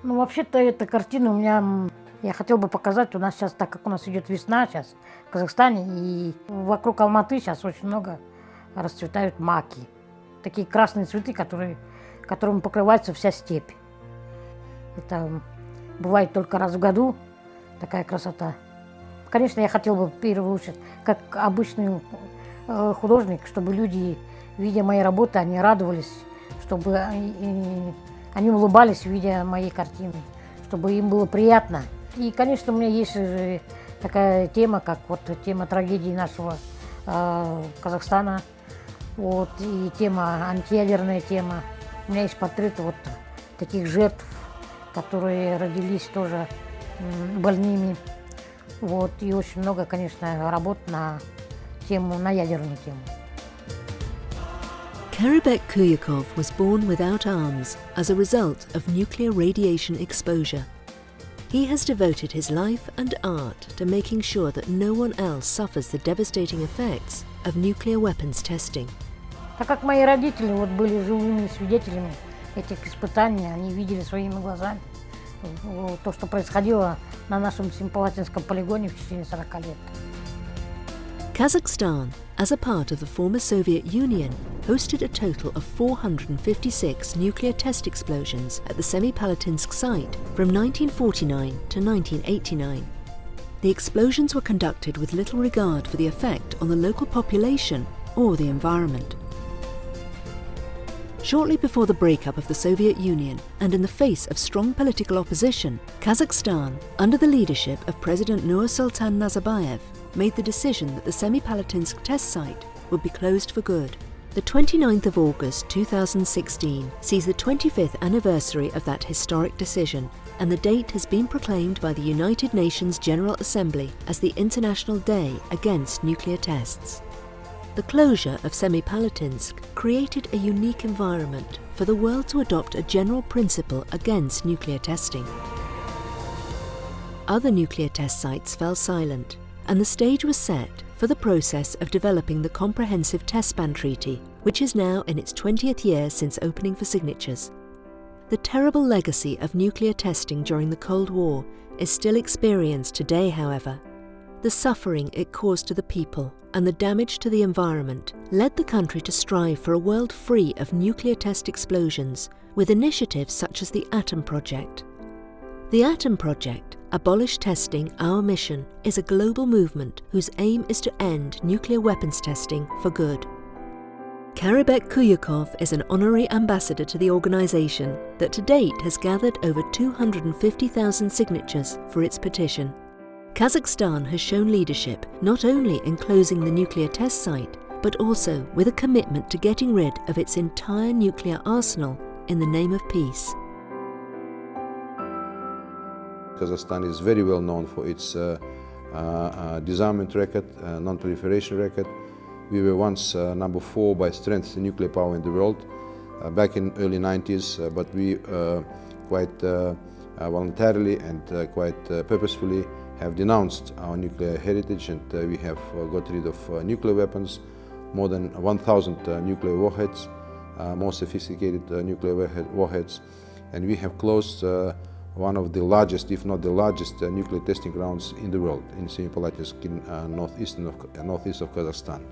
Ну, вообще-то эта картина у меня, я хотел бы показать, у нас сейчас, так как у нас идет весна сейчас в Казахстане, и вокруг Алматы сейчас очень много расцветают маки. Такие красные цветы, которыми покрывается вся степь. Это бывает только раз в году, такая красота. Конечно, я хотел бы в первую очередь, как обычный художник, чтобы люди, видя мои работы, они радовались, чтобы они улыбались, видя мои картины, чтобы им было приятно. И, конечно, у меня есть такая тема, как вот тема трагедии нашего Казахстана, вот, и тема, антиядерная тема. У меня есть портреты вот таких жертв, которые родились тоже больными. Вот, и очень много, конечно, работ на ядерную тему. Karabekh Kuyakov was born without arms as a result of nuclear radiation exposure. He has devoted his life and art to making sure that no one else suffers the devastating effects of nuclear weapons testing. Так как мои родители вот были живыми свидетелями этих испытаний, они видели своими глазами то, что происходило на нашем Семипалатинском полигоне в течение 40 лет. Kazakhstan, as a part of the former Soviet Union, hosted a total of 456 nuclear test explosions at the Semipalatinsk site from 1949 to 1989. The explosions were conducted with little regard for the effect on the local population or the environment. Shortly before the breakup of the Soviet Union and in the face of strong political opposition, Kazakhstan, under the leadership of President Nursultan Nazarbayev, made the decision that the Semipalatinsk test site would be closed for good. The 29th of August 2016 sees the 25th anniversary of that historic decision, and the date has been proclaimed by the United Nations General Assembly as the International Day Against Nuclear Tests. The closure of Semipalatinsk created a unique environment for the world to adopt a general principle against nuclear testing. Other nuclear test sites fell silent, and the stage was set for the process of developing the Comprehensive Test Ban Treaty, which is now in its 20th year since opening for signatures. The terrible legacy of nuclear testing during the Cold War is still experienced today, however. The suffering it caused to the people and the damage to the environment led the country to strive for a world free of nuclear test explosions, with initiatives such as the Atom Project. The Atom Project, Abolish Testing, Our Mission, is a global movement whose aim is to end nuclear weapons testing for good. Karabekh Kuyakov is an honorary ambassador to the organisation that to date has gathered over 250,000 signatures for its petition. Kazakhstan has shown leadership not only in closing the nuclear test site, but also with a commitment to getting rid of its entire nuclear arsenal in the name of peace. Kazakhstan is very well known for its disarmament record, non-proliferation record. We were once number 4 by strength in nuclear power in the world back in early 90s, but we quite voluntarily and quite purposefully have denounced our nuclear heritage, and we have got rid of nuclear weapons, more than 1,000 nuclear warheads, more sophisticated nuclear warheads, and we have closed one of the largest, if not the largest, nuclear testing grounds in the world, in Semipalatinsk, in northeast of Kazakhstan.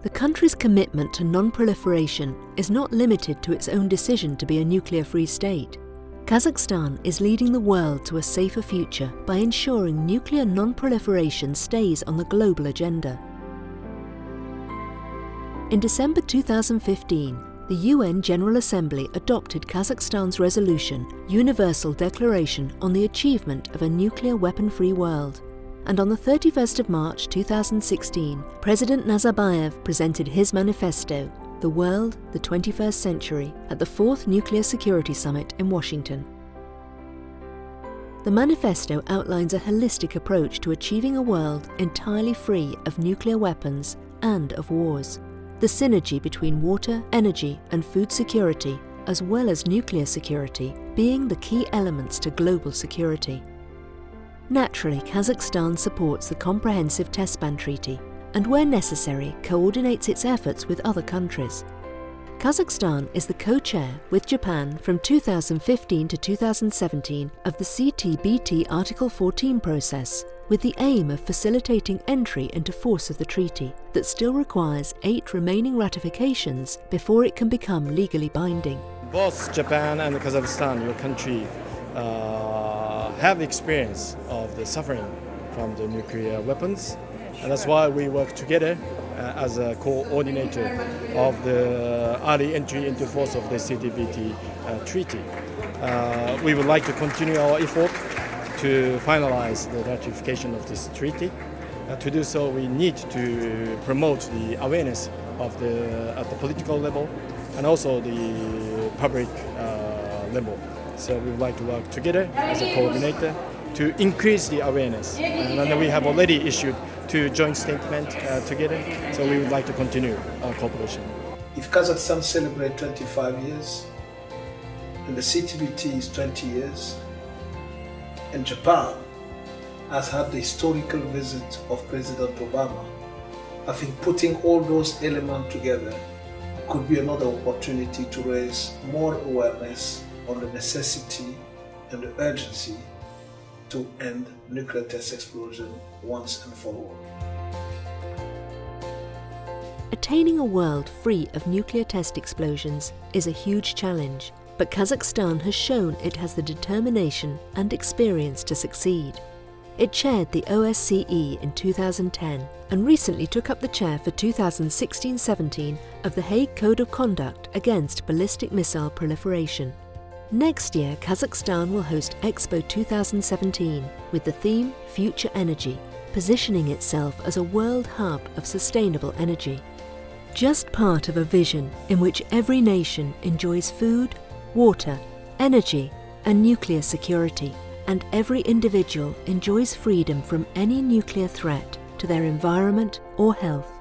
The country's commitment to non-proliferation is not limited to its own decision to be a nuclear-free state. Kazakhstan is leading the world to a safer future by ensuring nuclear non-proliferation stays on the global agenda. In December 2015, the UN General Assembly adopted Kazakhstan's resolution, Universal Declaration on the Achievement of a Nuclear Weapon-Free World. And on the 31st of March 2016, President Nazarbayev presented his manifesto, The World, the 21st Century, at the 4th Nuclear Security Summit in Washington. The manifesto outlines a holistic approach to achieving a world entirely free of nuclear weapons and of wars. The synergy between water, energy and food security, as well as nuclear security, being the key elements to global security. Naturally, Kazakhstan supports the Comprehensive Test Ban Treaty and, where necessary, coordinates its efforts with other countries. Kazakhstan is the co-chair with Japan from 2015 to 2017 of the CTBT Article 14 process, with the aim of facilitating entry into force of the treaty that still requires 8 remaining ratifications before it can become legally binding. Both Japan and Kazakhstan, your country, have experience of the suffering from the nuclear weapons, and that's why we work together as a coordinator of the early entry into force of the CTBT treaty. We would like to continue our effort to finalize the ratification of this treaty. To do so, we need to promote the awareness of at the political level and also the public level. So we would like to work together as a coordinator to increase the awareness. And then we have already issued 2 joint statements together, so we would like to continue our cooperation. If Kazakhstan celebrates 25 years, and the CTBT is 20 years, and Japan has had the historical visit of President Obama, I think putting all those elements together could be another opportunity to raise more awareness on the necessity and the urgency to end nuclear test explosion once and for all. Attaining a world free of nuclear test explosions is a huge challenge, but Kazakhstan has shown it has the determination and experience to succeed. It chaired the OSCE in 2010 and recently took up the chair for 2016-17 of the Hague Code of Conduct against ballistic missile proliferation. Next year, Kazakhstan will host Expo 2017 with the theme Future Energy, positioning itself as a world hub of sustainable energy. Just part of a vision in which every nation enjoys food, water, energy, and nuclear security, and every individual enjoys freedom from any nuclear threat to their environment or health.